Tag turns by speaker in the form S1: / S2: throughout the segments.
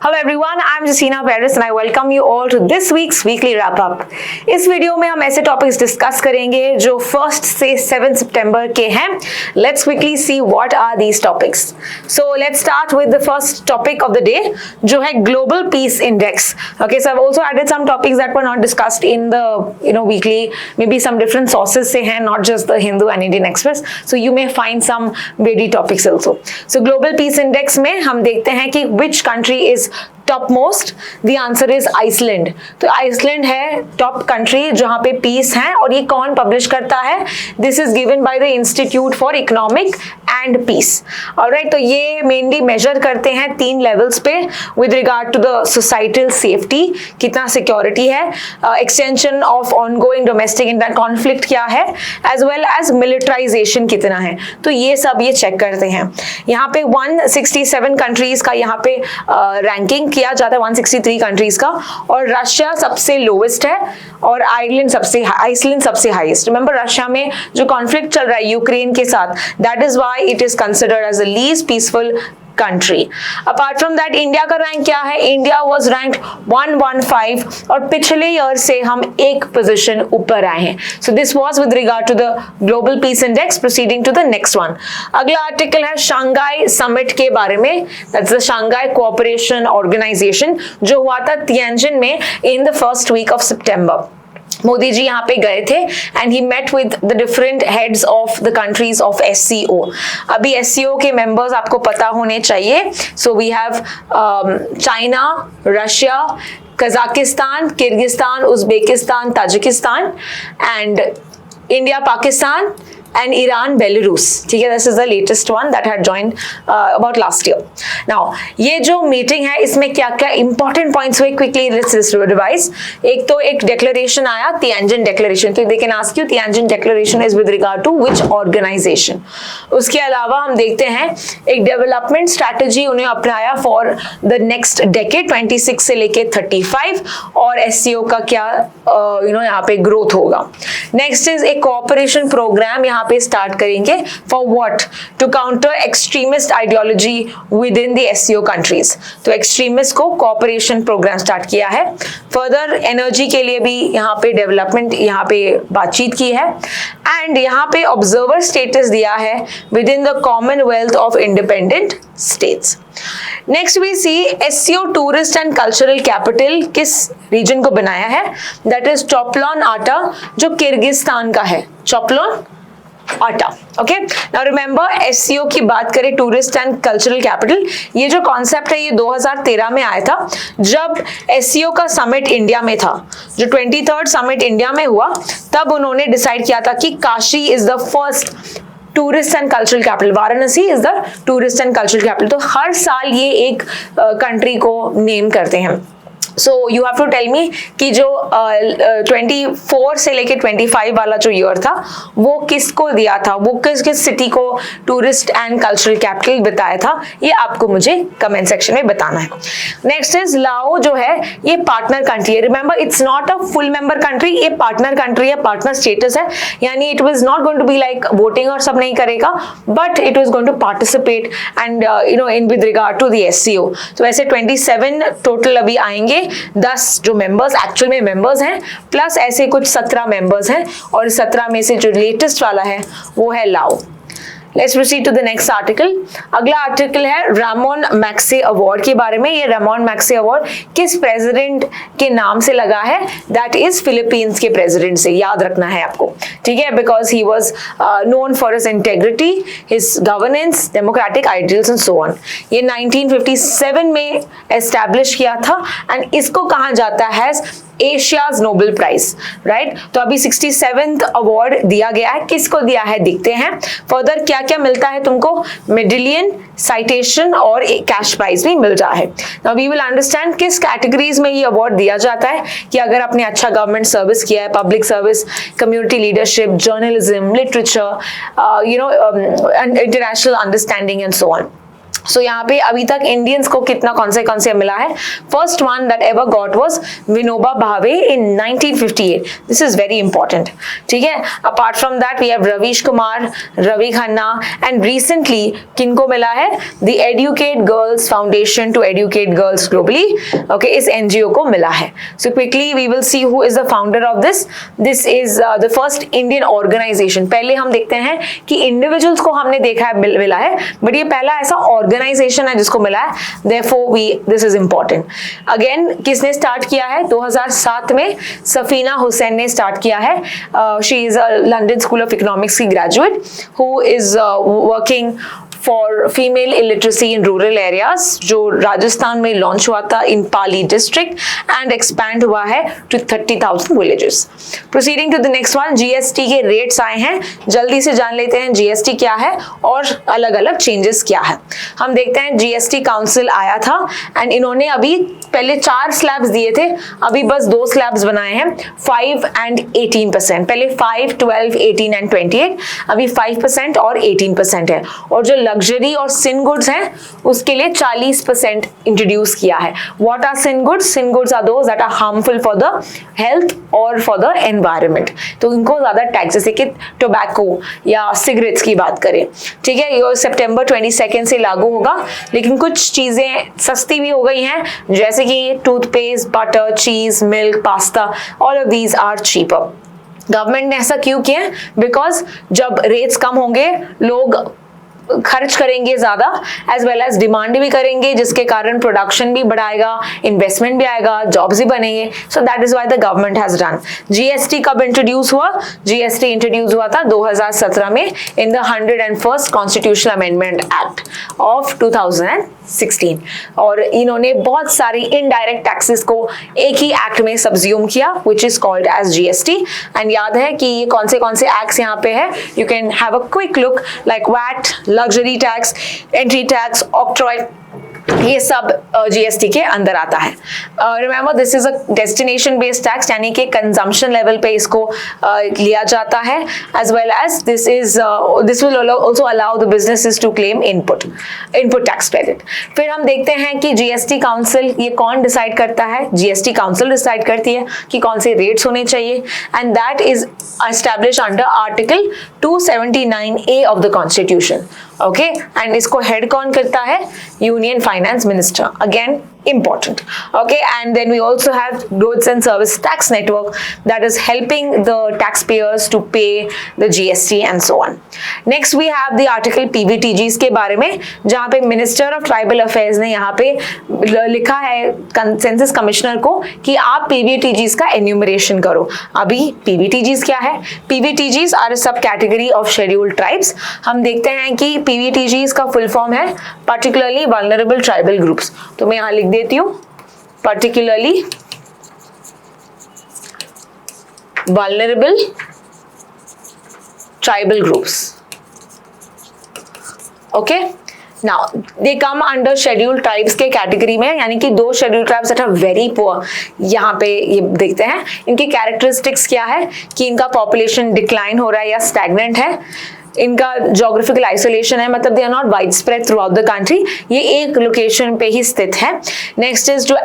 S1: Hello everyone, I'm Jacina Paris and I welcome you all to this week's weekly wrap up. इस video में हम ऐसे topics discuss करेंगे जो 1 से 7 सितंबर के हैं. Let's quickly see what are these topics. So let's start with the first topic of the day, जो है Global Peace Index. Okay, so I've also added some topics that were not discussed in the weekly, maybe some different sources से हैं, not just the Hindu and Indian Express. So you may find some weighty topics also. So Global Peace Index में हम देखते हैं कि which country is top most. The answer is Iceland. तो Iceland है top country जहां पे piece है. और ये कौन पब्लिश करता है? This is given by the institute for economic and peace. Alright, तो ये मेनली मेजर करते हैं 3 लेवल्स पे with regard to the societal safety, कितना सिक्योरिटी है, extension of ongoing domestic inter conflict क्या है, एज वेल एज मिलिटराइजेशन कितना है. तो ये सब ये चेक करते हैं. यहाँ पे 167 कंट्रीज का यहाँ पे रैंकिंग किया जाता है, 163 कंट्रीज का. और रशिया सबसे लोवेस्ट है और आइसलैंड सबसे हाईएस्ट. रिमेंबर, रशिया में जो कॉन्फ्लिक्ट चल रहा है यूक्रेन के साथ, that is why it is considered as the least peaceful country. Apart from that India का रैंक क्या है? इंडिया वाज रैंक्ड 115 और पिछले ईयर से हम एक पोजीशन ऊपर आए हैं. So this was with regard to the global peace index. Proceeding to the next one. अगला आर्टिकल है शंघाई समिट के बारे में. That's the Shanghai cooperation organisation जो हुआ था तियानजिन में in the first week of September. Modi ji यहाँ पे गए थे and he met with the different heads of the countries of SCO. अभी SCO के मेंबर्स आपको पता होने चाहिए. सो we have China, Russia, Kazakhstan, Kyrgyzstan, Uzbekistan, Tajikistan and India, Pakistan and Iran, Belarus. ठीक है, this is the latest one that had joined about last year. Now ये जो मीटिंग है इसमें क्या क्या इंपॉर्टेंट पॉइंट्स हुए, क्विकली लेट्स रिवाइज. एक तो एक डिक्लेरेशन आया, तियानजिन डिक्लेरेशन. तो they can ask you Tianjin declaration is with regard to which organisation. उसके अलावा हम देखते हैं एक डेवलपमेंट स्ट्रैटेजी उन्हें अपनाया फॉर द नेक्स्ट डेकेड 26 से लेके 35 और SCO का क्या यहाँ पे ग्रोथ होगा. नेक्स्ट इज एक कोऑपरेशन प्रोग्राम यहाँ पे स्टार्ट करेंगे for what? To counter extremist ideology within the SCO countries. तो एक्सट्रीमिस्ट को कोऑपरेशन प्रोग्राम स्टार्ट किया है. फर्दर एनर्जी के लिए भी यहाँ पे डेवलपमेंट यहाँ पे बातचीत की है. एंड यहाँ पे ऑब्जर्वर स्टेटस दिया है within the Commonwealth of Independent States. Next we see SCO tourist and cultural capital किस रीजन को बनाया है? दैट इज चॉपलॉन आटा जो किर्गिस्तान का है. चॉपलॉन आटा. ओके, नाउ रिमेंबर SCO की बात करें, टूरिस्ट एंड कल्चरल कैपिटल, ये जो कॉन्सेप्ट है ये 2013 में आया था जब SCO का समिट इंडिया में था. जो 23rd समिट इंडिया में हुआ तब उन्होंने डिसाइड किया था कि Kashi is the first tourist and cultural capital, Varanasi is the tourist and cultural capital. तो हर साल ये एक कंट्री को नेम करते हैं. So you have to tell me कि जो 24 से लेके 25 वाला जो ईयर था वो किसको दिया था, वो किस किस सिटी को टूरिस्ट एंड कल्चरल कैपिटल बताया था, ये आपको मुझे कमेंट सेक्शन में बताना है. नेक्स्ट इज लाओ जो है ये पार्टनर कंट्री है. Remember it's not a full member country, ये पार्टनर कंट्री है, पार्टनर स्टेटस है. यानी it was not going to be like voting और सब नहीं करेगा, but it was going to participate and in with regard to the SCO. तो ऐसे 27 टोटल अभी आएंगे. 10 जो मेंबर्स एक्चुअल में मेंबर्स हैं प्लस ऐसे कुछ 17 मेंबर्स हैं और 17 में से जो लेटेस्ट वाला है वो है लाओ. Let's proceed to the next article. अगला आर्टिकल है रामोन मैक्से अवार्ड के बारे में. ये रामोन मैक्से अवार्ड किस प्रेसिडेंट के नाम से लगा है? दैट इज फिलीपींस के प्रेसिडेंट से. याद रखना है आपको, ठीक है, because he was known for his integrity, his governance, democratic ideals and so on. ये 1957 में एस्टैब्लिश किया था एंड इसको कहा जाता है एशियाज नोबेल प्राइज. राइट, तो अभी 67th अवार्ड दिया गया है. किसको दिया है देखते हैं. फर्दर क्या क्या मिलता है तुमको? मेडलियन, साइटेशन और कैश प्राइज भी मिल रहा है. नाउ वी विल अंडरस्टैंड किस कैटेगरीज में ये अवार्ड दिया जाता है कि अगर आपने अच्छा गवर्नमेंट सर्विस किया है, public service, community leadership, journalism, literature, international understanding and so on. So यहाँ पे अभी तक इंडियंस को कितना कौन से मिला है? First one that ever got was Vinoba Bhave in 1958. This is very important, ठीक है. Apart from that we have Ravish Kumar, Ravi Khanna, and recently किनको मिला है? The Educate Girls Foundation to educate girls globally. Okay, इस एनजीओ को मिला है. So quickly we will see who is the founder of this. This is the first Indian organisation. पहले हम देखते हैं कि इंडिविजुअल्स को हमने देखा है मिला है, बट ये पहला ऐसा ऑर्गेनाइजेशन है जिसको मिला है. Therefore this is important. Again, किसने स्टार्ट किया है? 2007 में सफीना हुसैन ने स्टार्ट किया है. She is a London School of Economics की graduate who is working for female illiteracy in rural areas, जो राजस्थान में लॉन्च हुआ था in Pali district and expand हुआ है to 30,000 villages. Proceeding to the next one, GST के rates आए हैं. जल्दी से जान लेते हैं GST क्या है और अलग अलग चेंजेस क्या है. हम देखते हैं GST काउंसिल आया था एंड इन्होंने अभी पहले 4 स्लैब्स दिए थे, अभी बस 2 स्लैब्स बनाए हैं, 5 and 18%. पहले 5, 12, 18 and 28, अभी 5% और 18% है. और जो लग्जरी और सिन गुड्स हैं उसके लिए 40% इंट्रोड्यूस किया है. What are sin goods? Sin goods are those that are harmful for the health और फॉर द एनवायरनमेंट. तो इनको ज्यादा टैक्स, जैसे कि टोबैको या सिगरेट्स की बात करें, ठीक है, ये सितंबर 22 से लागू होगा. लेकिन कुछ चीजें सस्ती भी हो गई हैं, जैसे कि toothpaste, butter, cheese, milk, pasta, all of these are cheaper. Government ने ऐसा क्यों किया? बिकॉज जब रेट्स कम होंगे लोग खर्च करेंगे ज्यादा, एज वेल एज डिमांड भी करेंगे, जिसके कारण प्रोडक्शन भी बढ़ाएगा, इन्वेस्टमेंट भी आएगा, जॉब्स भी बनेंगे. सो that is why the government has done. GST कब इंट्रोड्यूस हुआ? जीएसटी इंट्रोड्यूस हुआ था 2017 में in the 101st constitutional amendment act of 2016. और इन्होंने बहुत सारी इनडायरेक्ट टैक्सेस को एक ही एक्ट में सब्ज्यूम किया, which is called as GST. And याद है कि ये कौन से एक्ट्स यहाँ पे है? You can have a quick look, like VAT, luxury tax, entry tax, octroi, ये सब जीएसटी के अंदर आता है. Remember this is a destination based tax, यानी कि कंजम्पशन लेवल पे इसको लिया जाता है, as well as this will also allow the businesses to claim input tax credit. फिर हम देखते हैं कि जीएसटी काउंसिल, ये कौन डिसाइड करता है? जीएसटी काउंसिल डिसाइड करती है कि कौन से रेट्स होने चाहिए, and that is established under article 279A of the constitution. Okay, and इसको हेड कौन करता है? Union finance minister. Again important. Okay, and then we also have goods and service tax network that is helping the taxpayers to pay the GST and so on. Next we have the article PVTGs के बारे में, जहाँ पे minister of tribal affairs ने यहाँ पे लिखा है सेंसस कमिश्नर को कि आप PVTGs का एन्यूमरेशन करो. अभी PVTGs क्या है? PVTGs आर सब कैटेगरी ऑफ शेड्यूल्ड ट्राइब्स. हम देखते हैं कि PVTGs का फुल फॉर्म है पर्टिकुलरली वल्नरेबल ट्राइबल ग्रुप्स. तो मैं यहाँ लिख देती हूँ particularly vulnerable tribal groups. Okay, now they come under scheduled tribes के कैटेगरी में, यानी कि 2 scheduled tribes that are very poor. यहाँ पे ये देखते हैं इनकी कैरेक्टरिस्टिक्स क्या है कि इनका पॉपुलेशन डिक्लाइन हो रहा है या स्टैग्नेंट है, इनका जोग्राफिकल आइसोलेशन है, मतलब they are not wide spread throughout the country, ये एक लोकेशन पे ही स्थित है. नेक्स्ट इज जो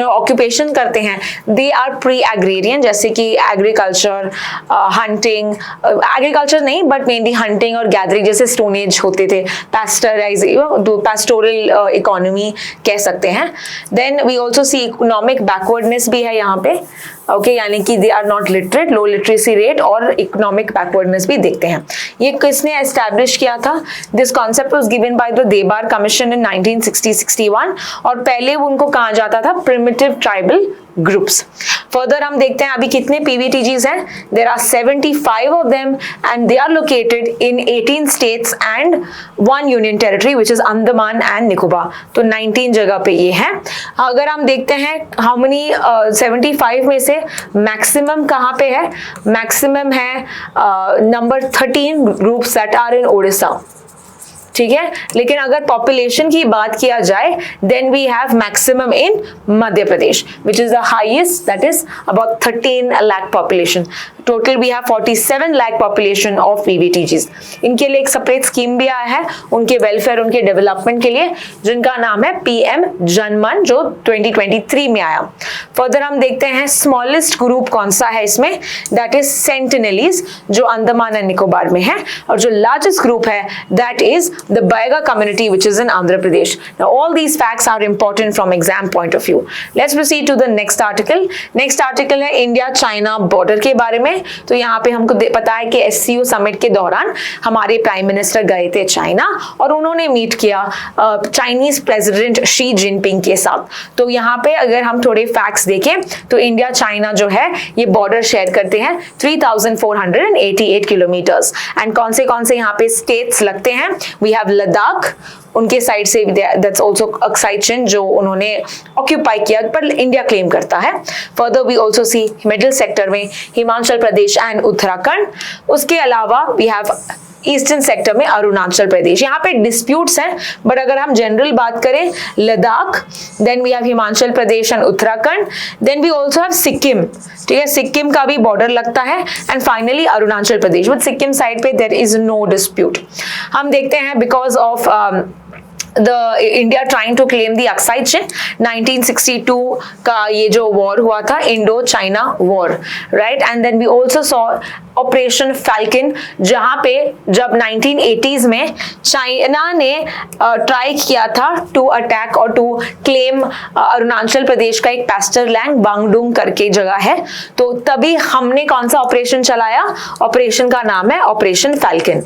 S1: ऑक्यूपेशन करते हैं, दे आर प्री एग्रेरियन, जैसे कि एग्रीकल्चर, हंटिंग, एग्रीकल्चर नहीं बट मेनली हंटिंग और गैदरिंग जैसे स्टोन एज होते थे, पैस्टोरल इकोनॉमी कह सकते हैं. Then we also see economic backwardness भी है यहाँ पे. ओके, यानी कि they are not literate, low literacy rate और इकोनॉमिक बैकवर्डनेस भी देखते हैं. ये किसने एस्टैब्लिश किया था? This concept was given by the Dhebar commission in 1960-61 और पहले उनको कहा जाता था प्रिमिटिव ट्राइबल ग्रुप्स. फर्दर हम देखते हैं अभी कितने PVTGs हैं. There are 75 of them and they are located in 18 states and 1 union territory which is Andaman and Nicobar. तो 19 जगह पे ये है. अगर हम देखते हैं हाउ मेनी 75 में से मैक्सिमम कहाँ पे है? मैक्सिमम है number 13 groups that are in Odisha. ठीक है, लेकिन अगर पॉपुलेशन की बात किया जाए then we have maximum in Madhya Pradesh which is the highest, that is about 13 lakh population. Total we have 47 lakh population of VVTGs. इनके लिए एक सेपरेट स्कीम भी आया है उनके वेलफेयर, उनके डेवलपमेंट के लिए, जिनका नाम है PM जनमन, जो 2023 में आया. फर्दर हम देखते हैं स्मॉलेस्ट ग्रुप कौन सा है इसमें, दैट इज सेंटिनलीज, जो अंडमान एंड निकोबार में है, और जो लार्जेस्ट ग्रुप है that is the Baiga community which is in Andhra Pradesh. Now all these facts are important from exam point of view. Let's proceed to the next article. Next article है India China border के बारे में. तो यहाँ पे हमको पता है कि SCO समिट के दौरान हमारे प्राइम मिनिस्टर गए थे चाइना और उन्होंने मीट किया चाइनीज प्रेसिडेंट शी जिनपिंग के साथ. तो यहाँ पे अगर हम थोड़े फैक्ट्स देखें तो इंडिया चाइना जो है ये बॉर्डर शेयर करते हैं 3488 किलोमीटर्स. एंड कौन से यहाँ पे स्टेट्स लगते हैं, वी हैव लद्दाख, उनके साइड से दैट्स आल्सो एक्साइशन जो उन्होंने ऑक्यूपाई किया पर इंडिया क्लेम करता है. Further we also see middle sector में हिमाचल प्रदेश एंड उत्तराखंड. उसके अलावा वी हैव ईस्टर्न सेक्टर में अरुणाचल प्रदेश. यहाँ पे डिस्प्यूट्स हैं बट अगर हम जनरल बात करें Ladakh, then we have Himachal Pradesh and Uttarakhand, then we also have Sikkim. ठीक है, सिक्किम का भी बॉर्डर लगता है and finally Arunachal Pradesh. But Sikkim side पे देयर इज नो डिस्प्यूट. हम देखते हैं because of the India trying to claim the accession 1962 का ये जो war हुआ था Indo China war, right? And then we also saw operation falcon, जहां पे जब 1980s में चाइना ने ट्राई किया था टू अटैक और टू क्लेम अरुणाचल प्रदेश का एक पैस्टर लैंड बांगडुंग करके जगह है, तो तभी हमने कौन सा ऑपरेशन चलाया, ऑपरेशन का नाम है ऑपरेशन फैल्कन.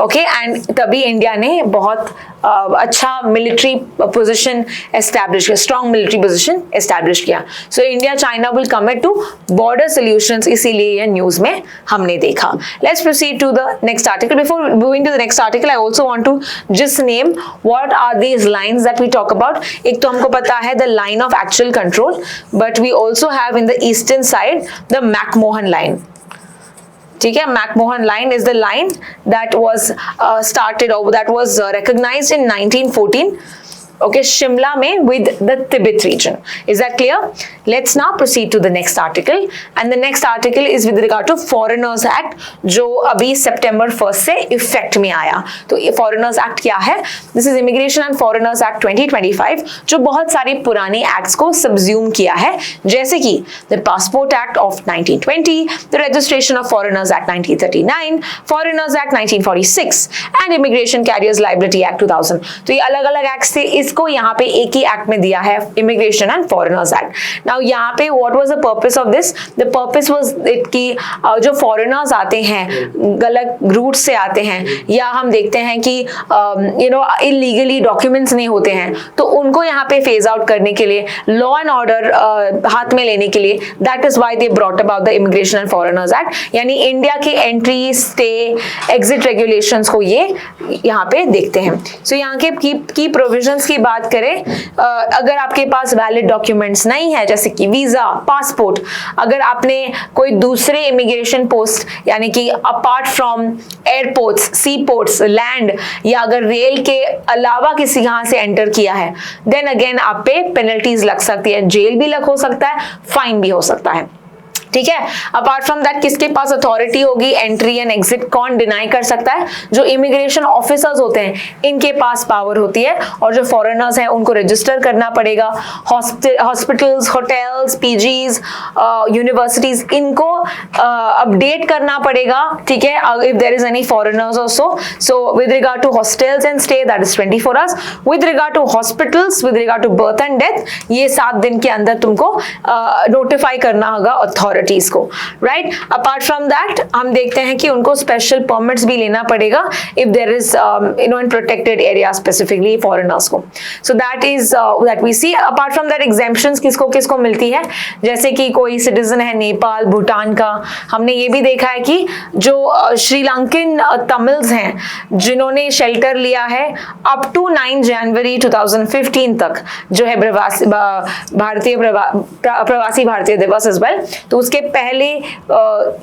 S1: ओके, एंड तभी इंडिया ने बहुत अच्छा मिलिट्री पोजीशन एस्टैब्लिश किया, स्ट्रॉन्ग मिलिट्री पोजीशन एस्टैब्लिश किया. So India China will commit to border solutions, इसीलिए ये न्यूज में हमने देखा. Let's proceed to the next article. Before moving to the next article I also want to just name what are these lines that we talk about. एक तो हमको पता है the line of actual control, but we also have in the eastern side the McMahon line. ठीक है, McMahon line is the line that was started or that was recognized in 1914. Okay, Shimla में with the Tibet region. Is that clear? Let's now proceed to the next article. And the next article is with regard to Foreigners Act, जो अभी September 1st से effect में आया. तो ये Foreigners Act क्या है? This is Immigration and Foreigners Act 2025, जो बहुत सारी पुरानी acts को subsume किया है, जैसे कि the Passport Act of 1920, the Registration of Foreigners Act 1939, Foreigners Act 1946, and Immigration Carriers Liability Act 2000. तो ये अलग अलग acts थे, इसको यहाँ पे एक ही एक्ट में दिया है, immigration and Foreigners act. Now यहाँ पे what was the purpose of this? The purpose was it कि जो फॉरेनर्स आते हैं गलत रूट से आते हैं, या हम देखते हैं कि इलीगली डॉक्यूमेंट्स नहीं होते हैं, तो उनको यहाँ पे फेज आउट करने के लिए, लॉ एंड ऑर्डर हाथ में लेने के लिए, that is why they brought about the Immigration and Foreigners act. यानी इंडिया के एंट्री, स्टे, एग्जिट रेगुलेशंस को ये यहाँ पे देखते हैं. सो यहाँ के की प्रोविजंस की बात करें, अगर आपके पास वैलिड डॉक्यूमेंट्स नहीं है जैसे कि वीजा, पासपोर्ट, अगर आपने कोई दूसरे इमिग्रेशन पोस्ट यानी कि apart from airports, sea ports, land या अगर रेल के अलावा किसी यहाँ से एंटर किया है, देन अगेन आप पे पेनल्टीज लग सकती है, जेल भी लग हो सकता है, फाइन भी हो सकता है. ठीक है, अपार्ट फ्रॉम दैट किसके पास अथॉरिटी होगी एंट्री एंड एग्जिट, कौन डिनाई कर सकता है? जो इमिग्रेशन ऑफिसर्स होते हैं इनके पास पावर होती है, और जो फॉरेनर्स हैं उनको रजिस्टर करना पड़ेगा. हॉस्पिटल्स, होटल्स, पीजीज, यूनिवर्सिटीज, इनको अपडेट करना पड़ेगा. ठीक है, if there is any foreigners also. So with regard to hostels and stay that is 24 hours. With regard to hospitals, with regard to birth and death, ये 7 दिन के अंदर तुमको नोटिफाई करना होगा अथॉरिटी को, राइट. अपार्ट फ्रॉम दैट हम देखते हैं कि उनको स्पेशल परमिट्स भी लेना पड़ेगा if there is in protected area specifically foreigners को. So that is that we see. Apart from that exemptions किसको किसको मिलती है, जैसे कि कोई सिटीजन है नेपाल, भूटान का. हमने ये भी देखा है कि जो श्रीलंकन तमिल्स हैं जिन्होंने शेल्टर लिया है अप टू 9 जनवरी 2015 तक, जो है प्रवासी भारतीय दिवस एज वेल, तो उसके पहले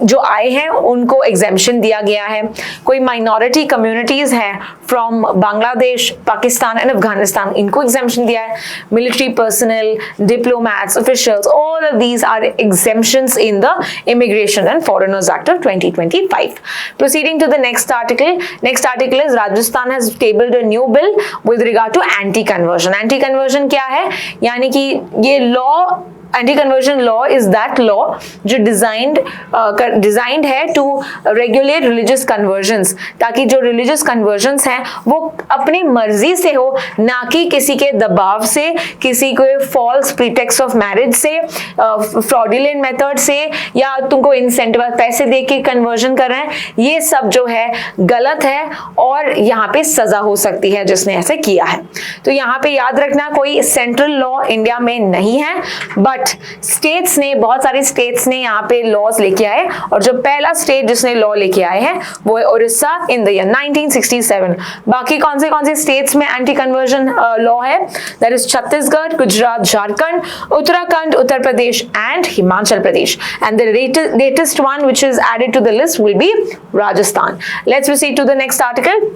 S1: जो आए हैं उनको एग्जेम्पशन दिया गया है। कोई माइनॉरिटी कम्युनिटीज हैं फ्रॉम बांग्लादेश, पाकिस्तान एंड अफगानिस्तान, इनको एग्जेम्पशन दिया है। Military personnel, diplomats, officials, all of these are exemptions in the Immigration and Foreigners Act of 2025. Proceeding to the next article. Next article is Rajasthan has tabled a new bill with regard to anti-conversion. Anti-conversion क्या है? यानी कि ये law, anti-conversion law is that law जो designed है to regulate religious conversions, ताकि जो religious conversions हैं वो अपनी मर्जी से हो, ना कि किसी के दबाव से, किसी को false pretext of marriage से, fraudulent method से, या तुमको incentive पैसे दे के conversion कर रहे हैं। ये सब जो है गलत है और यहाँ पे सजा हो सकती है जिसने ऐसे किया है। तो यहाँ पे याद रखना कोई सेंट्रल लॉ इंडिया में नहीं है, बट स्टेट्स ने, बहुत सारे स्टेट्स ने यहाँ पे लॉज लेके आए, और जो पहला स्टेट जिसने लॉ लेके आए हैं वो है उड़ीसा इन द ईयर 1967। बाकी कौन से स्टेट्स में एंटी कन्वर्जन लॉ है? That is Chhattisgarh, Gujarat, Jharkhand, Uttarakhand, Uttar Pradesh and Himachal Pradesh, and the latest one which is added to the list will be Rajasthan. Let's proceed to the next article.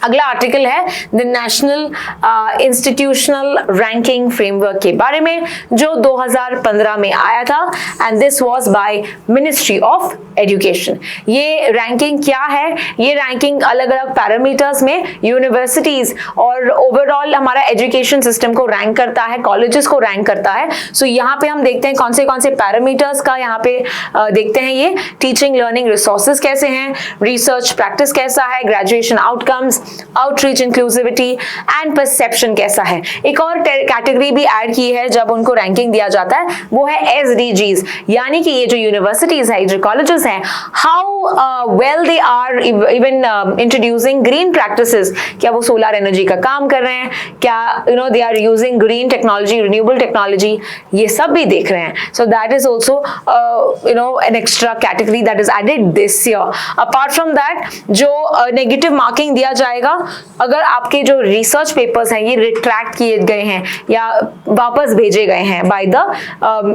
S1: अगला आर्टिकल है the National Institutional Ranking Framework के बारे में, जो 2015 में आया था, and this was by ministry of education. ये रैंकिंग क्या है? ये रैंकिंग अलग अलग पैरामीटर्स में यूनिवर्सिटीज और ओवरऑल हमारा एजुकेशन सिस्टम को रैंक करता है, कॉलेजेस को रैंक करता है। सो यहाँ पे हम देखते हैं कौन से पैरामीटर्स का यहाँ पे देखते हैं। ये टीचिंग लर्निंग रिसोर्सेज कैसे हैं, रिसर्च प्रैक्टिस कैसा है, graduation outcomes, outreach inclusivity and perception कैसा है। एक और कैटेगरी भी ऐड की है जब उनको रैंकिंग दिया जाता है, वो है एसडीजीज, यानी कि ये जो यूनिवर्सिटीज है, जो कॉलेजेस हैं, how well they are even introducing green practices. क्या वो सोलर एनर्जी का काम कर रहे हैं, क्या they are using green technology, renewable technology, ये सब भी देख रहे हैं। So that is also an extra category that is added this year. Apart from that, जो नेगेटिव मार्किंग दिया जाएगा अगर आपके जो रिसर्च पेपर्स हैं ये रिट्रैक्ट किए गए हैं या वापस भेजे गए हैं बाय द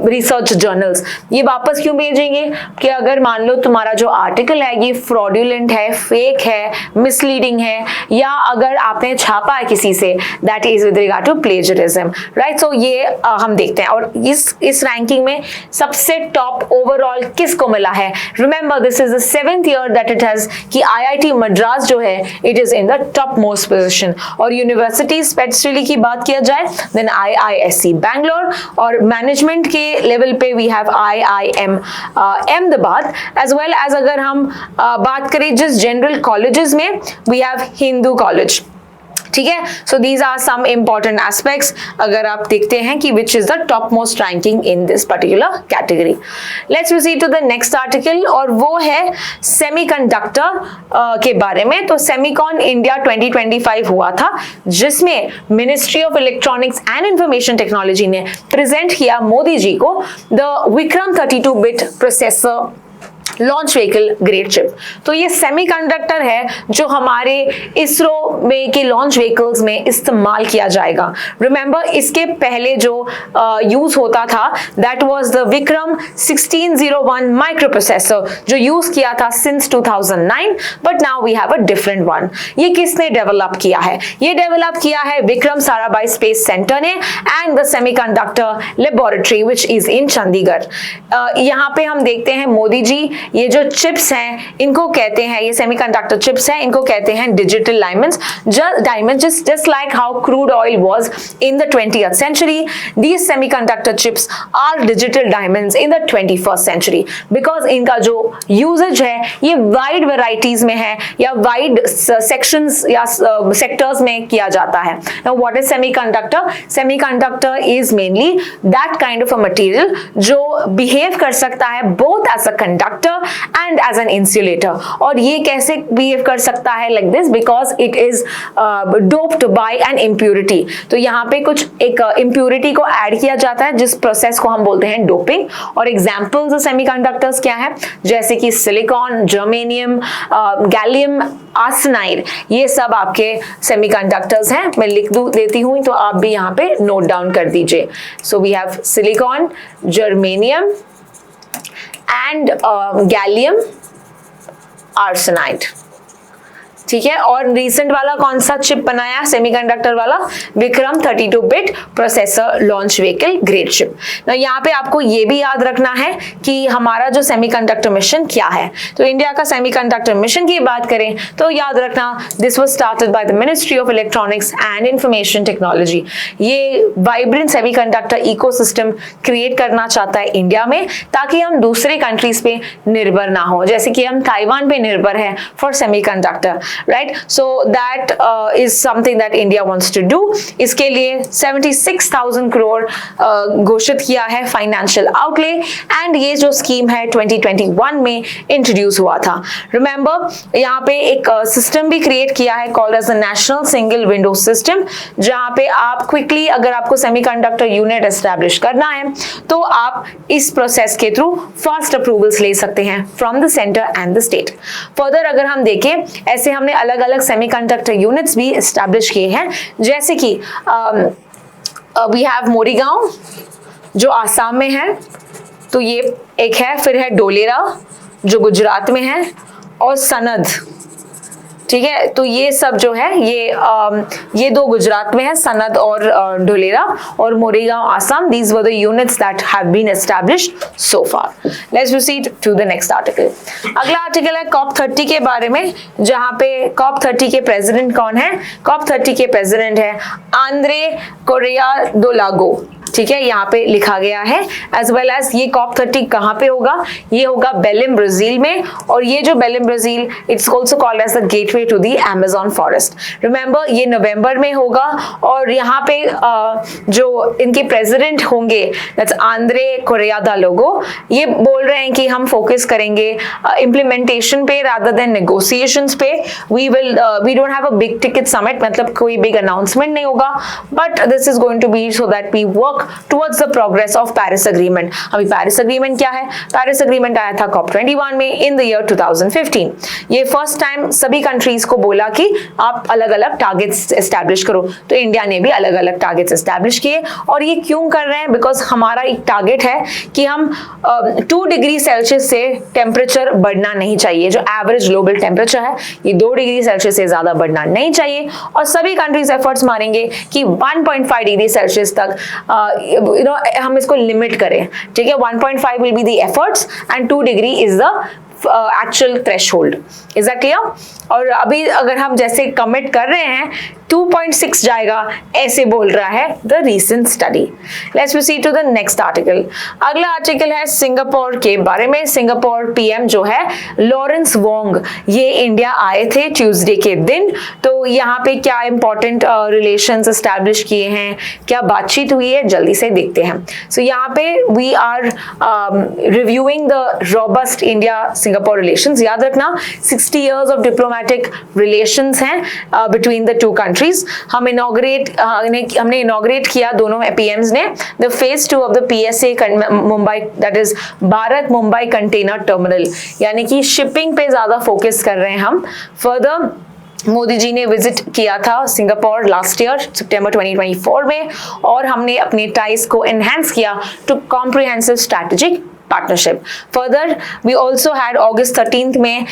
S1: रिसर्च जर्नल्स। ये वापस क्यों भेजेंगे? कि अगर मान लो तुम्हारा जो आर्टिकल है ये फ्रॉडुलेंट है, फेक है, मिसलीडिंग है, या अगर आपने छापा है किसी से, that is with regard to plagiarism, right. सो ये हम देखते हैं। और इस रैंकिंग में सबसे टॉप ओवरऑल किसको मिला है? Remember this is the 7th year that it has कि आईआईटी मद्रास जो है it is in the top most position. और यूनिवर्सिटी स्पेशली की बात किया जाए देन IISc बैंगलोर, और मैनेजमेंट के लेवल पे we have IIM Ahmedabad, as well as अगर हम बात करें जिस जनरल कॉलेजेस में वी हैव हिंदू कॉलेज, ठीक है। So these are some important aspects अगर आप देखते हैं कि which is the top most ranking in this particular category. Let's proceed to the next article, और वो है सेमीकंडक्टर के बारे में। तो सेमीकॉन इंडिया 2025 हुआ था, जिसमें ministry of electronics and information technology ने प्रेजेंट किया मोदी जी को द विक्रम 32-बिट processor launch vehicle grade chip. तो ये सेमीकंडक्टर है जो हमारे इसरो में के लॉन्च व्हीकल्स में इस्तेमाल किया जाएगा। रिमेंबर इसके पहले जो यूज होता था that was the Vikram 1601 microprocessor, जो यूज किया था since 2009, but now we have a different one. ये किसने डेवलप किया है? ये डेवलप किया है विक्रम साराभाई स्पेस सेंटर ने and the Semiconductor Laboratory which is in Chandigarh. यहाँ पे हम देखते हैं मोदी जी, ये जो चिप्स हैं इनको कहते हैं, ये सेमीकंडक्टर चिप्स हैं, इनको कहते हैं digital diamonds, just like how crude oil was in the 20th century, these semiconductor chips are digital diamonds in the 21st century, because इनका जो यूजेज है ये वाइड वेराइटीज में है या वाइड सेक्शंस या सेक्टर्स में किया जाता है। Now what is semiconductor? Semiconductor is mainly that kind of a material जो बिहेव कर सकता है both as a conductor and as an insulator। और ये कैसे बिहेव कर सकता है like this? Because it is doped by an impurity। तो यहाँ पे कुछ एक impurity को ऐड किया जाता है जिस प्रोसेस को हम बोलते हैं डोपिंग। और एग्जाम्पल्स ऑफ सेमीकंडक्टर्स क्या है? जैसे कि सिलिकॉन, जर्मेनियम, गैलियम आर्सेनाइड, ये सब आपके सेमीकंडक्टर्स हैं। मैं लिख देती हूँ तो आप भी यहाँ पे नोट डाउन कर दीजिए। So we have silicon, germanium and gallium arsenide. ठीक है, और रिसेंट वाला कौन सा चिप बनाया सेमीकंडक्टर वाला? Vikram 32 bit processor launch vehicle grade chip. ना यहाँ पे आपको ये भी याद रखना है कि हमारा जो सेमीकंडक्टर मिशन क्या है। तो इंडिया का सेमीकंडक्टर मिशन की बात करें तो याद रखना this was started by the ministry of electronics and information technology. ये वाइब्रेंट सेमीकंडक्टर इकोसिस्टम क्रिएट करना चाहता है इंडिया में, ताकि हम दूसरे कंट्रीज पे निर्भर ना हो, जैसे कि हम ताइवान पे निर्भर है for semiconductor, right? So that is something that India wants to do. इसके लिए 76,000 करोड़ घोषित किया है फाइनेंशियल आउटले, एंड ये जो स्कीम है 2021 में इंट्रोड्यूस हुआ था। रिमेंबर यहाँ पे एक सिस्टम भी क्रिएट किया है called as the National Single Window System, जहाँ पे आप क्विकली अगर आपको सेमीकंडक्टर यूनिट एस्टैब्लिश करना है तो आप इस प्रोसेस के थ्रू फास्ट अप्रूवल्स ले सकते हैं from the centre and the state. Further अगर हम देखें, ऐसे हमने अलग अलग सेमीकंडक्टर यूनिट्स भी एस्टैब्लिश किए हैं, जैसे कि वी हैव मोरीगांव जो आसाम में है, तो ये एक है, फिर है डोलेरा जो गुजरात में है, और सनद। ठीक है, तो ये सब जो है ये दो गुजरात में है, सनद और ढोलेरा, और Morigaon Assam. These were the units that have been established so far. Let's proceed to the next article. अगला आर्टिकल है COP30 के बारे में, जहां पे COP30 के प्रेसिडेंट कौन है? COP30 के प्रेसिडेंट है आंद्रे कोरेया दो लागो। ठीक है, यहाँ पे लिखा गया है। एज वेल एज ये COP30 कहाँ पे होगा? ये होगा बेलिम ब्राजील में, और ये जो Belem Brazil it's also called as the gateway to the Amazon forest. Remember ये नवंबर में होगा, और यहाँ पे जो इनके प्रेसिडेंट होंगे दैट्स आंद्रे कोरेया दा लोगो, ये बोल रहे हैं कि हम फोकस करेंगे इम्प्लीमेंटेशन पे रादर देन नेगोशिएशंस पे। We don't have a big ticket summit, मतलब कोई बिग अनाउंसमेंट नहीं होगा, but this is going to be so that we work towards the progress of Paris Agreement। अभी Paris Agreement क्या है? Paris Agreement आया था COP21 में in the year 2015। ये फर्स्ट टाइम सभी कंट्रीज को बोला कि आप अलग अलग टारगेट्स एस्टैब्लिश करो, तो इंडिया ने भी अलग अलग टारगेट्स एस्टैब्लिश किए। और ये क्यों कर रहे हैं? बिकॉज हमारा एक टारगेट है कि हम 2 डिग्री सेल्सियस से टेम्परेचर बढ़ना नहीं चाहिए। जो एवरेज ग्लोबल टेम्परेचर है ये 2 डिग्री सेल्सियस से ज्यादा बढ़ना नहीं चाहिए, और सभी कंट्रीज एफर्ट्स मारेंगे कि 1.5 डिग्री सेल्सियस तक हम इसको लिमिट करें। ठीक है, 1.5 will be the efforts and 2 degree is the actual threshold। Is that clear? और अभी अगर हम जैसे कमिट कर रहे हैं 2.6 जाएगा, ऐसे बोल रहा है the recent study. Let's proceed to the next article. अगला आर्टिकल है सिंगापुर के बारे में। सिंगापुर पीएम जो है लॉरेंस वोंग, ये इंडिया आए थे ट्यूसडे के दिन। तो यहाँ पे क्या इंपॉर्टेंट रिलेशंस एस्टैब्लिश किए हैं, क्या बातचीत हुई है, जल्दी से देखते हैं। सो यहाँ पे we are reviewing the robust India Singapore relations. याद रखना 60 years of diplomatic relations हैं between the two countries। हमने इनॉग्रेट किया दोनों पीएम्स ने the phase 2 of the PSA Mumbai, that is Bharat Mumbai container terminal, यानी कि शिपिंग पे ज्यादा फोकस कर रहे हैं हम। फर्दर मोदी जी ने विजिट किया था सिंगापुर लास्ट ईयर सितंबर 2024 में, और हमने अपने टाइज को एनहांस किया to comprehensive strategic partnership. Further we also had August 13 में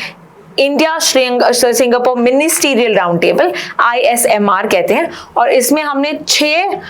S1: India Singapore ministerial round table, ISMR कहते हैं, और इसमें हमने 6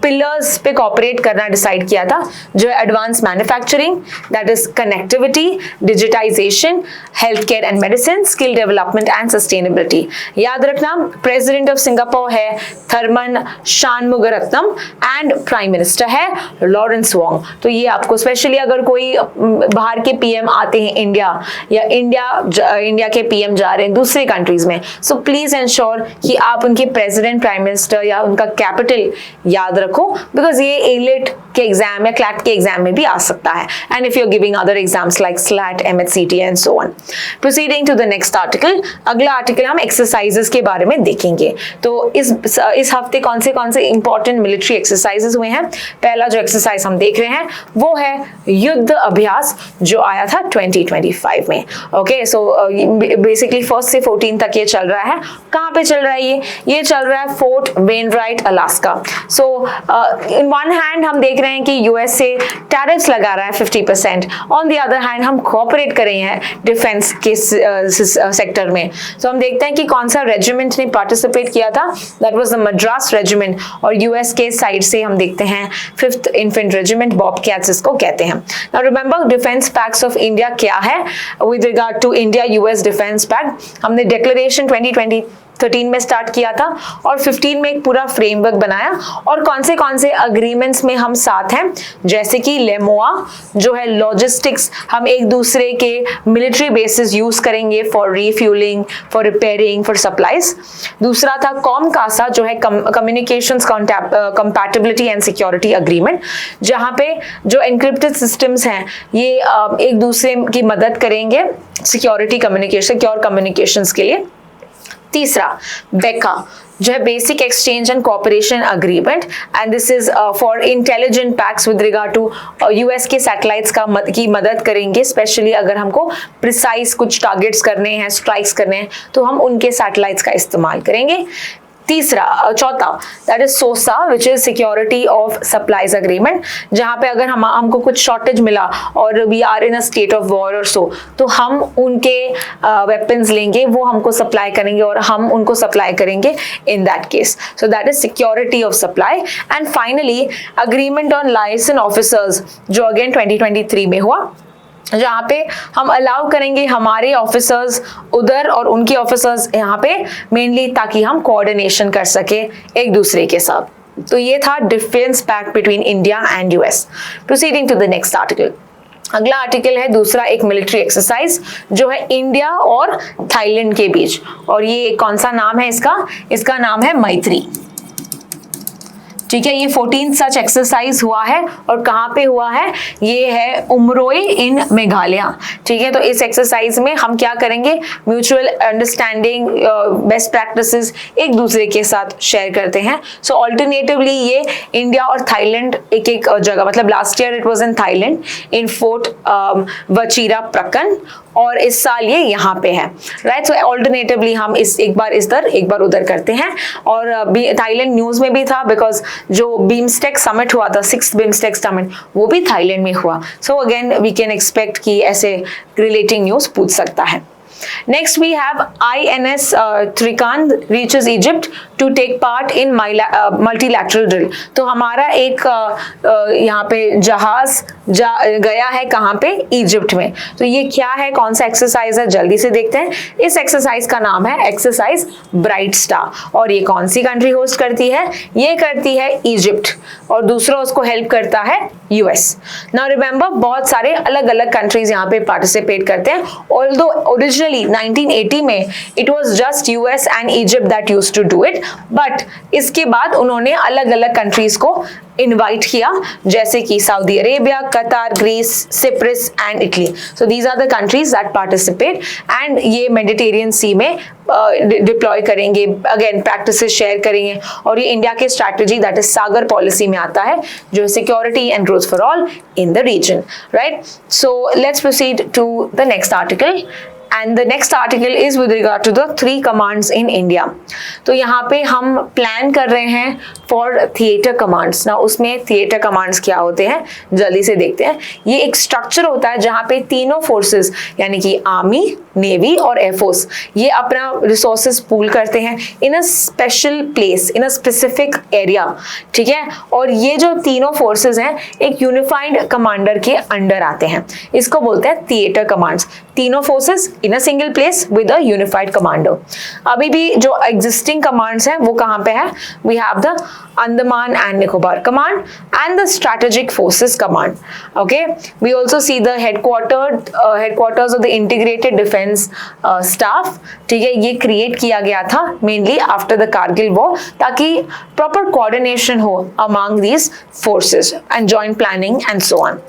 S1: पिलर्स पे कॉपरेट करना डिसाइड किया था, जो है advance manufacturing, that is connectivity, digitization, health care and medicine, skill development and sustainability. याद रखना प्रेसिडेंट ऑफ सिंगापुर है Tharman Shanmugaratnam and prime minister है लॉरेंस वोंग। तो ये आपको स्पेशली अगर कोई बाहर के पीएम आते हैं इंडिया, या इंडिया के पीएम जा रहे हैं दूसरे कंट्रीज में, सो प्लीज एंश्योर कि आप उनके प्रेसिडेंट, प्राइम मिनिस्टर या उनका कैपिटल याद रखो, बिकॉज ये एलिट के एग्जाम या क्लैट के एग्जाम में भी आ सकता है, and if you are giving other exams like SLAT, MHCT and so on. Proceeding to the next article. अगला आर्टिकल हम एक्सरसाइजेस के बारे में देखेंगे। तो इस हफ्ते कौन से इंपॉर्टेंट मिलिट्री एक्सरसाइजेस हुए हैं? पहला जो एक्सरसाइज हम देख रहे हैं वो है युद्ध अभ्यास, जो आया था 2025 में। ओके, सो बेसिकली 1 से 14 तक ये चल रहा है। कहाँ पे चल रहा है ये चल रहा है fort Wainwright Alaska. So in one hand हम देख रहे हैं कि यूएस से टैरिफ्स लगा रहा है 50%, ऑन द अदर हैंड हम कोऑपरेट कर रहे हैं डिफेंस के सेक्टर में। सो हम देखते हैं कि कौन सा रेजिमेंट ने पार्टिसिपेट किया था, that was the Madras regiment, और यूएस के साइड से हम देखते हैं 5th इन्फेंट्री रेजिमेंट, बॉबकैट्स इसको कहते हैं। Now remember defence pacts of India क्या है with regard to India US defence pact. हमने डिक्लेरेशन 2013 में स्टार्ट किया था और 15 में एक पूरा फ्रेमवर्क बनाया, और कौन से अग्रीमेंट्स में हम साथ हैं, जैसे कि लेमोआ जो है लॉजिस्टिक्स, हम एक दूसरे के मिलिट्री बेसिस यूज करेंगे for refuelling, for repairing, for supplies. दूसरा था कॉमकासा जो है communications compatibility and security agreement, जहां पे जो एनक्रिप्टेड सिस्टम्स हैं ये एक दूसरे की मदद करेंगे सिक्योरिटी सिक्योर कम्युनिकेशंस के लिए। तीसरा बेका जो है basic exchange and cooperation agreement, and this is for intelligent pacts with regard to US के सैटेलाइट्स की मदद करेंगे, स्पेशली अगर हमको प्रिसाइज कुछ टारगेट्स करने हैं, स्ट्राइक्स करने हैं, तो हम उनके सैटेलाइट्स का इस्तेमाल करेंगे। चौथा that is SOSA which is security of supplies agreement, जहां पे अगर हमको कुछ शॉर्टेज मिला और we are in a state of war और सो, तो हम उनके वेपन्स लेंगे, वो हमको सप्लाई करेंगे और हम उनको सप्लाई करेंगे in that case. So that is security of supply. And finally agreement on licence officers जो अगेन 2023 में हुआ, जहाँ पे हम अलाउ करेंगे हमारे ऑफिसर्स उधर और उनके ऑफिसर्स यहाँ पे, मेनली ताकि हम कोऑर्डिनेशन कर सके एक दूसरे के साथ। तो ये था defence pact between India and US. Proceeding to the next article. अगला आर्टिकल है दूसरा एक मिलिट्री एक्सरसाइज जो है इंडिया और थाईलैंड के बीच, और ये कौन सा नाम है इसका नाम है मैत्री। ठीक है, ये 14 सच एक्सरसाइज हुआ है, और कहाँ पे हुआ है, ये है उमरोई इन मेघालय। ठीक है, तो इस एक्सरसाइज में हम क्या करेंगे, म्यूचुअल अंडरस्टैंडिंग, बेस्ट प्रैक्टिसेस एक दूसरे के साथ शेयर करते हैं। सो ऑल्टरनेटिवली ये इंडिया और थाईलैंड एक जगह, मतलब last year it was in Thailand in fort Vachira Prakan, और इस साल ये यहाँ पे है, राइट। सो ऑल्टरनेटिवली हम एक बार इधर एक बार उधर करते हैं। और थाईलैंड न्यूज में भी था, बिकॉज जो बीमस्टेक समिट हुआ था, 6th बीमस्टेक समिट, वो भी थाईलैंड में हुआ। So again we can expect कि ऐसे रिलेटिंग न्यूज पूछ सकता है। Next we have INS Trikan reaches Egypt to take part in multilateral drill। तो हमारा एक यहाँ पे जहाज गया है कहाँ पे, इजिप्ट में। तो ये क्या है, कौन सा एक्सरसाइज है, जल्दी से देखते हैं। इस एक्सरसाइज का नाम है एक्सरसाइज ब्राइट स्टार, और ये कौन सी कंट्री होस्ट करती है, ये करती है इजिप्ट, और दूसरा उसको हेल्प करता है यूएस। नाउ रिमेंबर बहुत सारे अलग अलग कंट्रीज यहाँ पे पार्टिसिपेट करते हैं, ऑल्दो ओरिजिनली 1980 में it was just US and Egypt that used to do it, but इसके बाद उन्होंने अलग अलग कंट्रीज को इनवाइट किया, जैसे कि Saudi Arabia, Qatar, Greece, Cyprus and Italy. So these are the countries that participate, and ये मेडिटेरियन सी में डिप्लॉय करेंगे, अगेन प्रैक्टिसेस शेयर करेंगे, और ये इंडिया के strategy that is SAGAR policy में आता है, जो security and growth for all in the region, right. So let's proceed to the next article, and the next article is with regard to the 3 commands in India। तो यहाँ पे हम plan कर रहे हैं फॉर थिएटर कमांड्स। ना उसमें theatre commands क्या होते हैं, जल्दी से देखते हैं। ये एक स्ट्रक्चर होता है जहाँ पे तीनों फोर्सेस यानी कि आर्मी, नेवी और एयरफोर्स ये अपना रिसोर्सेज पूल करते हैं in a special place, in a specific area. ठीक है, और ये जो तीनों फोर्सेस हैं एक यूनिफाइड कमांडर के अंडर आते हैं, इसको बोलते हैं थिएटर कमांड्स। तीनों forces in a single place with a unified commander. अभी भी जो एग्जिस्टिंग कमांड्स हैं वो कहाँ पे है, we have the Andaman and Nicobar Command and the Strategic Forces Command. Okay, we also see the headquarters of the Integrated Defense Staff. ठीक है, ये create किया गया था mainly after the Kargil War, ताकि proper coordination हो among these forces and joint planning and so on.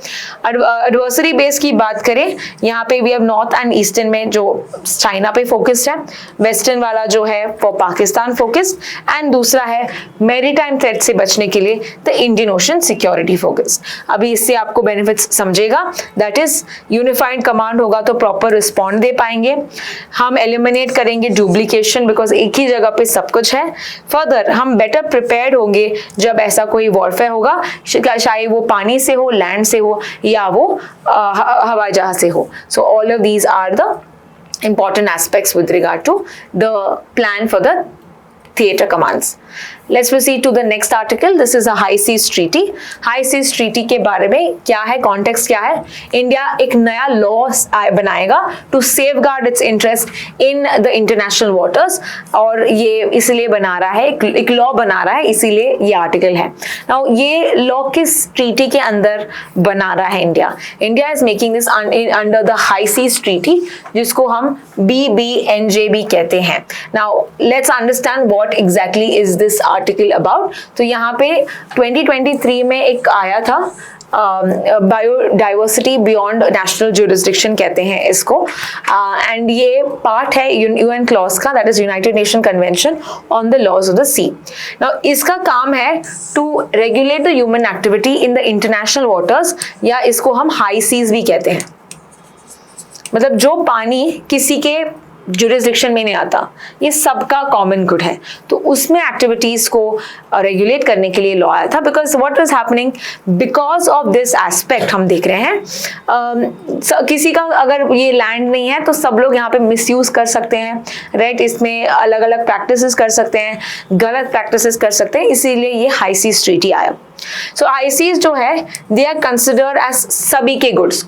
S1: Adversary base की बात करें, यहाँ पे we have north and eastern में जो चाइना पे फोकस्ड है, वेस्टर्न वाला जो है वो पाकिस्तान फोकस्ड, एंड दूसरा है मैरीटाइम थ्रेट से बचने के लिए the Indian ocean security focused. अभी इससे आपको बेनिफिट्स समझेगा, दैट इज यूनिफाइड कमांड होगा तो प्रॉपर रिस्पॉन्ड दे पाएंगे, हम एलिमिनेट करेंगे डुप्लीकेशन बिकॉज एक ही जगह पे सब कुछ है। फर्दर हम बेटर प्रिपेयर्ड होंगे जब ऐसा कोई वॉरफेयर होगा, चाहे वो पानी से हो, लैंड से हो या वो हवाई जहाज से हो। So all of these are the important aspects with regard to the plan for the theater commands. Let's proceed to the next article. This is a High Seas Treaty. High Seas Treaty के बारे में क्या है, context क्या है? India एक नया law बनाएगा to safeguard its interest in the international waters, और ये इसलिए बना रहा है, एक लॉ बना रहा है, इसीलिए ये आर्टिकल है। नाउ ये लॉ किस ट्रीटी के अंदर बना रहा है India? India is making this under the high seas treaty, जिसको हम BBNJ कहते हैं। Now let's understand what exactly is this article about. तो यहाँ पे 2023 में एक आया था बायोडाइवर्सिटी बियॉन्ड नेशनल ज्यूरिसडिक्शन कहते हैं इसको, एंड ये पार्ट है यूएन क्लॉज का, that is United Nation convention on the laws of the sea. Now इसका काम है to regulate the human activity in the international waters, या इसको हम हाई सीज भी कहते हैं। मतलब जो पानी किसी के जुरिस्डिक्शन में नहीं आता, ये सबका कॉमन गुड है, तो उसमें एक्टिविटीज को रेगुलेट करने के लिए लॉ आया था। Because what is happening, because of this aspect हम देख रहे हैं, किसी का अगर ये लैंड नहीं है तो सब लोग यहाँ पे मिसयूज कर सकते हैं, राइट? इसमें अलग अलग प्रैक्टिसेस कर सकते हैं, गलत प्रैक्टिसेस कर सकते हैं, इसीलिए ये हाई सीज ट्रीटी आया। सो हाई सीज जो है दे आर कंसिडर्ड एज सभी के goods,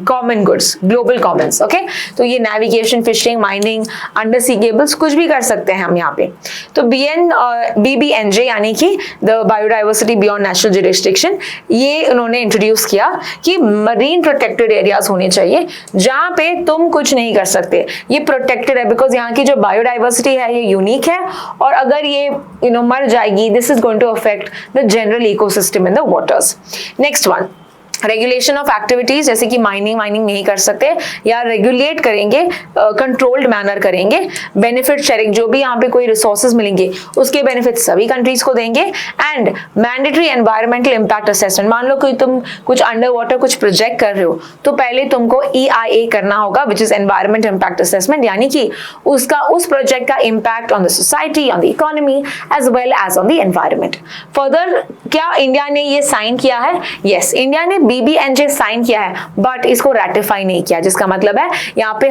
S1: common goods, global Commons, okay? तो ये नेविगेशन, फिशिंग, माइनिंग, अंडर सी केबल्स कुछ भी कर सकते हैं हम यहाँ पे। तो BBNJ यानी कि the biodiversity beyond national jurisdiction, ये उन्होंने इंट्रोड्यूस किया कि मरीन प्रोटेक्टेड एरियाज होने चाहिए जहाँ पे तुम कुछ नहीं कर सकते। ये प्रोटेक्टेड है बिकॉज यहाँ की जो बायोडाइवर्सिटी है ये यूनिक है, और अगर ये मर जाएगी, this is going to affect the general ecosystem in the waters. Next one, regulation of activities, जैसे कि माइनिंग नहीं कर सकते, या रेगुलेट करेंगे, कंट्रोल्ड मैनर करेंगे। बेनिफिट शेयरिंग, जो भी यहाँ पे कोई रिसोर्सेज मिलेंगे उसके बेनिफिट सभी कंट्रीज को देंगे। And mandatory environmental impact assessment, मान लो कि तुम कुछ अंडर वाटर कुछ प्रोजेक्ट कर रहे हो तो पहले तुमको EIA करना होगा, which is environment impact assessment, यानी कि उसका उस प्रोजेक्ट का impact on the society, on the economy as well as on the environment. Further क्या इंडिया ने ये साइन किया है? यस, इंडिया ने BBNJ साइन किया है, बट इसको रेटिफाई नहीं किया, जिसका मतलब है यहाँ पे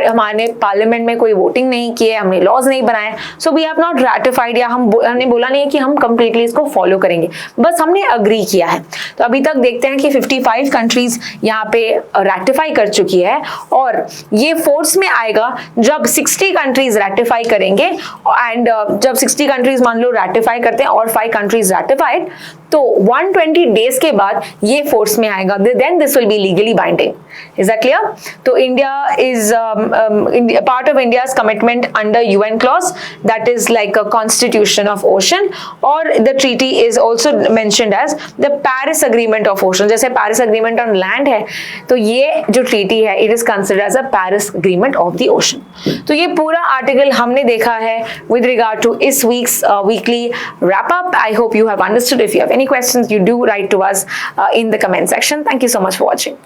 S1: हमारे पार्लियामेंट में कोई वोटिंग नहीं की है, हमने लॉज नहीं बनाए, so we have not ratified, या हमने बोला नहीं है कि हम कंप्लीटली इसको फॉलो करेंगे, बस हमने अग्री किया है। तो अभी तक देखते हैं कि 55 कंट्रीज यहाँ पे रेटिफाई कर चुकी है, और ये फोर्स में आएगा जब 60 कंट्रीज रेटिफाई करेंगे, एंड जब 60 कंट्रीज मान लो रेटिफाई करते हैं और 5 कंट्रीज रेटिफाइड, तो 120 डेज के बाद ये फोर्स में आएगा, then this will be legally binding. Is that clear? तो India is part of India's commitment under UN clause, that is like a constitution of ocean, और the treaty is also mentioned as the Paris Agreement of ocean। जैसे Paris Agreement on land है, तो ये जो treaty है it is considered as a Paris Agreement of the ocean। तो ये पूरा आर्टिकल हमने देखा है with regard to इस week's weekly wrap up। I hope you have understood. If you have any questions, you do write to us in the comment section. Thank you so much for watching.